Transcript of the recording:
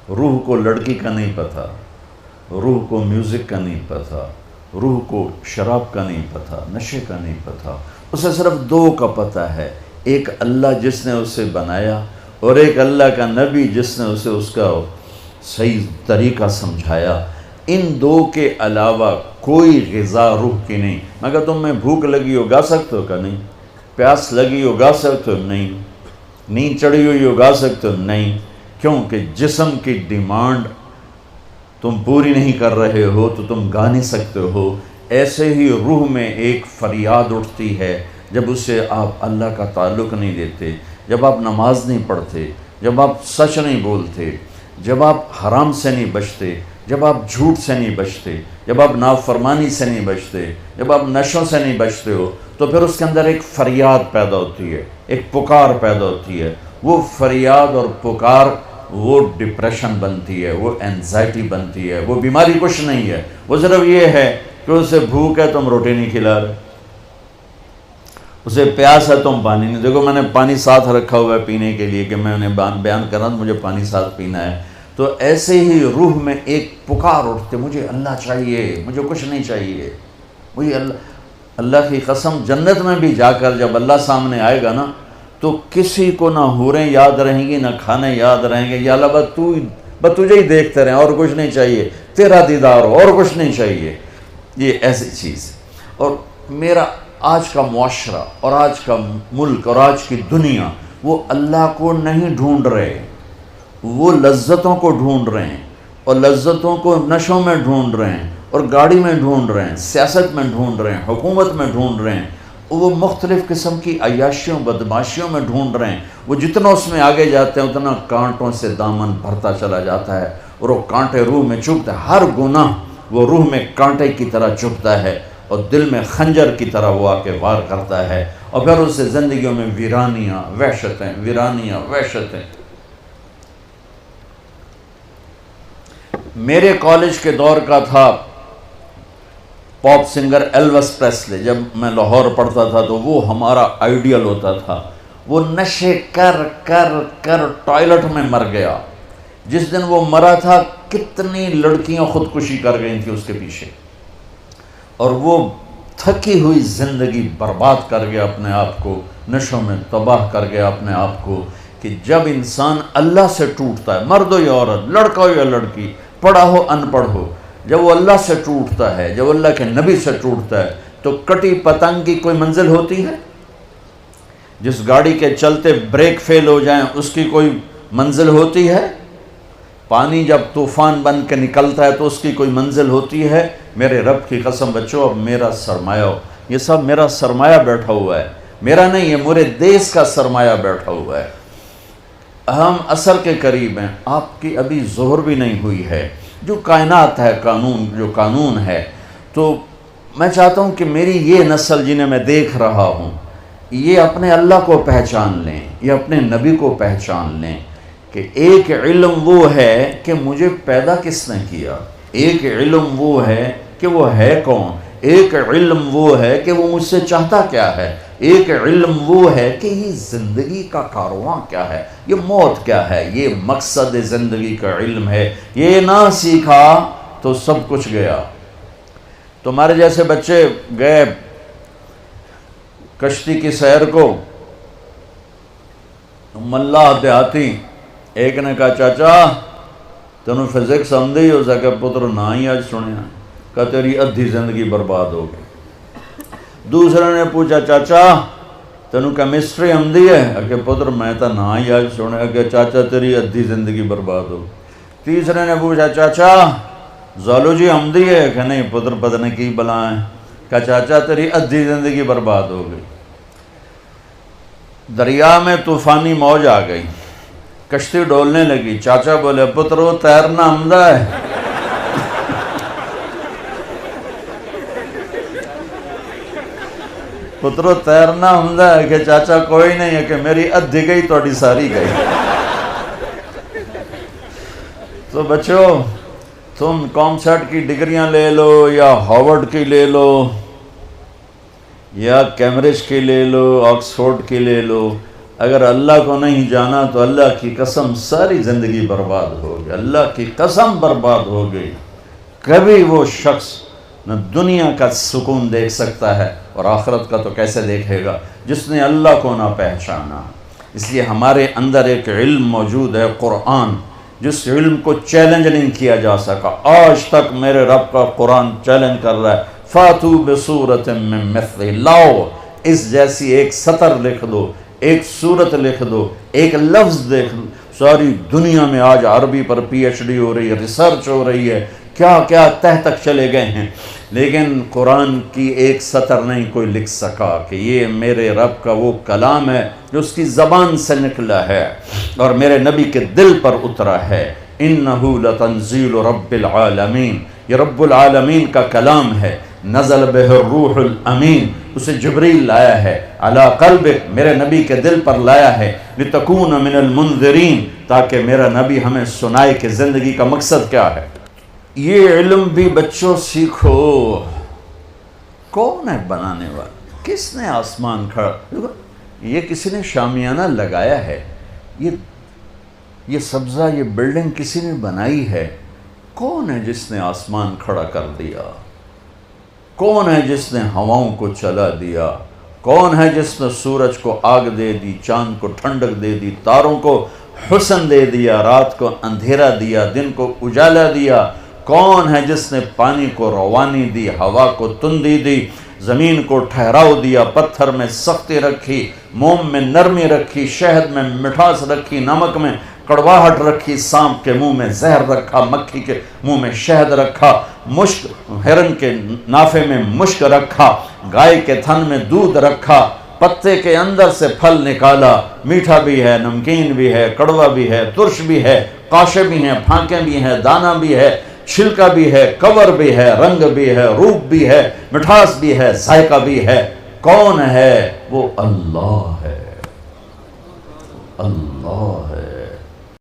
روح کو لڑکی کا نہیں پتہ، روح کو میوزک کا نہیں پتہ، روح کو شراب کا نہیں پتہ، نشے کا نہیں پتہ، اسے صرف دو کا پتہ ہے، ایک اللہ جس نے اسے بنایا اور ایک اللہ کا نبی جس نے اسے اس کا صحیح طریقہ سمجھایا۔ ان دو کے علاوہ کوئی غذا روح کی نہیں۔ مگر تمہیں بھوک لگی ہو گا سکتے ہو کہ نہیں؟ پیاس لگی ہو گا سکتے ہو؟ نہیں۔ نیند چڑھی ہوئی ہو گا سکتے ہو؟ نہیں۔ کیونکہ جسم کی ڈیمانڈ تم پوری نہیں کر رہے ہو تو تم گا نہیں سکتے ہو۔ ایسے ہی روح میں ایک فریاد اٹھتی ہے جب اسے آپ اللہ کا تعلق نہیں دیتے، جب آپ نماز نہیں پڑھتے، جب آپ سچ نہیں بولتے، جب آپ حرام سے نہیں بچتے، جب آپ جھوٹ سے نہیں بچتے، جب آپ نافرمانی سے نہیں بچتے، جب آپ نشوں سے نہیں بچتے ہو، تو پھر اس کے اندر ایک فریاد پیدا ہوتی ہے، ایک پکار پیدا ہوتی ہے۔ وہ فریاد اور پکار وہ ڈپریشن بنتی ہے، وہ اینزائٹی بنتی ہے، وہ بیماری کچھ نہیں ہے، وہ صرف یہ ہے کہ اسے بھوک ہے تم روٹی نہیں کھلا رہے، اسے پیاس ہے تم پانی نہیں۔ دیکھو میں نے پانی ساتھ رکھا ہوا ہے پینے کے لیے کہ میں انہیں بیان کر رہا ہوں مجھے پانی ساتھ پینا ہے۔ تو ایسے ہی روح میں ایک پکار اٹھتے، مجھے اللہ چاہیے، مجھے کچھ نہیں چاہیے، مجھے اللہ کی قسم جنت میں بھی جا کر جب اللہ سامنے آئے گا نا تو کسی کو نہ حوریں یاد رہیں گی، نہ کھانے یاد رہیں گے، یا اللہ بس تجھے ہی دیکھتے رہیں اور کچھ نہیں چاہیے، تیرا دیدار ہو اور کچھ نہیں چاہیے۔ یہ ایسی چیز ہے۔ اور میرا آج کا معاشرہ اور آج کا ملک اور آج کی دنیا وہ اللہ کو نہیں ڈھونڈ رہے، وہ لذتوں کو ڈھونڈ رہے ہیں، اور لذتوں کو نشوں میں ڈھونڈ رہے ہیں، اور گاڑی میں ڈھونڈ رہے ہیں، سیاست میں ڈھونڈ رہے ہیں، حکومت میں ڈھونڈ رہے ہیں، وہ مختلف قسم کی عیاشیوں بدماشیوں میں ڈھونڈ رہے ہیں۔ وہ جتنا اس میں آگے جاتے ہیں اتنا کانٹوں سے دامن بھرتا چلا جاتا ہے، اور وہ کانٹے روح میں چبھتے ہیں، ہر گناہ وہ روح میں کانٹے کی طرح چبھتا ہے اور دل میں خنجر کی طرح وہ آ کے وار کرتا ہے، اور پھر اس سے زندگیوں میں ویرانیاں وحشتیں۔ میرے کالج کے دور کا تھا پاپ سنگر ایلوس پریسلے، جب میں لاہور پڑھتا تھا تو وہ ہمارا آئیڈیل ہوتا تھا۔ وہ نشے کر کر کر ٹوائلٹ میں مر گیا۔ جس دن وہ مرا تھا کتنی لڑکیاں خودکشی کر گئی تھیں اس کے پیچھے، اور وہ تھکی ہوئی زندگی برباد کر گیا اپنے آپ کو، نشوں میں تباہ کر گیا اپنے آپ کو۔ کہ جب انسان اللہ سے ٹوٹتا ہے، مرد ہو یا عورت، لڑکا ہو یا لڑکی، پڑھا ہو ان پڑھ ہو، جب وہ اللہ سے ٹوٹتا ہے، جب اللہ کے نبی سے ٹوٹتا ہے، تو کٹی پتنگ کی کوئی منزل ہوتی ہے؟ جس گاڑی کے چلتے بریک فیل ہو جائیں اس کی کوئی منزل ہوتی ہے؟ پانی جب طوفان بن کے نکلتا ہے تو اس کی کوئی منزل ہوتی ہے؟ میرے رب کی قسم بچو، اب میرا سرمایہ ہو، یہ سب میرا سرمایہ بیٹھا ہوا ہے، میرا نہیں ہے، میرے دیس کا سرمایہ بیٹھا ہوا ہے۔ ہم عصر کے قریب ہیں، آپ کی ابھی ظہر بھی نہیں ہوئی ہے۔ جو کائنات ہے، جو قانون ہے، تو میں چاہتا ہوں کہ میری یہ نسل جنہیں میں دیکھ رہا ہوں، یہ اپنے اللہ کو پہچان لیں، یہ اپنے نبی کو پہچان لیں کہ ایک علم وہ ہے کہ مجھے پیدا کس نے کیا، ایک علم وہ ہے کہ وہ ہے کون، ایک علم وہ ہے کہ وہ مجھ سے چاہتا کیا ہے، ایک علم وہ ہے کہ یہ زندگی کا کارواں کیا ہے، یہ موت کیا ہے، یہ مقصد زندگی کا علم ہے۔ یہ نہ سیکھا تو سب کچھ گیا۔ تمہارے جیسے بچے گئے کشتی کی سیر کو، ملا دیہاتی، ایک نے کہا چاچا تینوں فزکس آندی ہو سکے؟ پتر نہ ہی آج سنیا، کہ تیری ادھی زندگی برباد ہو گئی۔ دوسرے نے پوچھا چاچا تینوں کیمسٹری آندی ہے؟ کہ پتر میں تو نہ ہی آج سنیا، کہ چاچا تیری ادھی زندگی برباد ہو۔ تیسرے نے پوچھا چاچا زالوجی آندی ہے؟ کہ نہیں پتر پتہ نہیں کی بلا ہے، کہ چاچا تیری ادھی زندگی برباد ہو گئی۔ دریا میں طوفانی موج آ گئی، کشتی ڈولنے لگی، چاچا بولے پتر وہ تیرنا آمدہ ہے؟ پترو تیرنا آمدہ ہے؟ کہ چاچا کوئی نہیں ہے، کہ میری ادھی گئی توڑی ساری گئی۔ تو بچو تم کامسیٹ کی ڈگریاں لے لو یا ہارورڈ کی لے لو یا کیمبرج کی لے لو، آکسفورڈ کی لے لو، اگر اللہ کو نہیں جانا تو اللہ کی قسم ساری زندگی برباد ہو گئی، اللہ کی قسم برباد ہو گئی۔ کبھی وہ شخص نہ دنیا کا سکون دیکھ سکتا ہے اور آخرت کا تو کیسے دیکھے گا جس نے اللہ کو نہ پہچانا۔ اس لیے ہمارے اندر ایک علم موجود ہے، قرآن، جس علم کو چیلنج نہیں کیا جا سکا۔ آج تک میرے رب کا قرآن چیلنج کر رہا ہے، فاتو بصورت من مثلہ، لاؤ اس جیسی ایک سطر لکھ دو، ایک صورت لکھ دو، ایک لفظ دیکھ دو۔ ساری دنیا میں آج عربی پر پی ایچ ڈی ہو رہی ہے، ریسرچ ہو رہی ہے، کیا کیا تہ تک چلے گئے ہیں، لیکن قرآن کی ایک سطر نہیں کوئی لکھ سکا کہ یہ میرے رب کا وہ کلام ہے جو اس کی زبان سے نکلا ہے اور میرے نبی کے دل پر اترا ہے۔ اِنَّهُ لَتَنزِيلُ رَبِّ الْعَالَمِينَ، یہ رب العالمین کا کلام ہے۔ نزل بہ الروح الامین، اسے جبریل لایا ہے، علی قلبک، میرے نبی کے دل پر لایا ہے، لتکون من المنذرین، تاکہ میرا نبی ہمیں سنائے کہ زندگی کا مقصد کیا ہے۔ یہ علم بھی بچوں سیکھو۔ کون ہے بنانے والا؟ کس نے آسمان کھڑا؟ دیکھو یہ کسی نے شامیانہ لگایا ہے، یہ سبزہ، یہ بلڈنگ کسی نے بنائی ہے۔ کون ہے جس نے آسمان کھڑا کر دیا؟ کون ہے جس نے ہواؤں کو چلا دیا؟ کون ہے جس نے سورج کو آگ دے دی، چاند کو ٹھنڈک دے دی، تاروں کو حسن دے دیا، رات کو اندھیرا دیا، دن کو اجالا دیا؟ کون ہے جس نے پانی کو روانی دی، ہوا کو تندی دی، زمین کو ٹھہراؤ دیا، پتھر میں سختی رکھی، موم میں نرمی رکھی، شہد میں مٹھاس رکھی، نمک میں کڑواہٹ رکھی، سانپ کے منہ میں زہر رکھا، مکھی کے منہ میں شہد رکھا، مشک، ہرن کے نافے میں مشک رکھا، گائے کے تھن میں دودھ رکھا، پتے کے اندر سے پھل نکالا، میٹھا بھی ہے، نمکین بھی ہے، کڑوا بھی ہے، ترش بھی ہے، قاشے بھی ہیں، پھانکیں بھی ہیں، دانہ بھی ہے، چھلکا بھی ہے، کور بھی ہے، رنگ بھی ہے، روپ بھی ہے، مٹھاس بھی ہے، ذائقہ بھی ہے۔ کون ہے؟ وہ اللہ ہے، اللہ ہے۔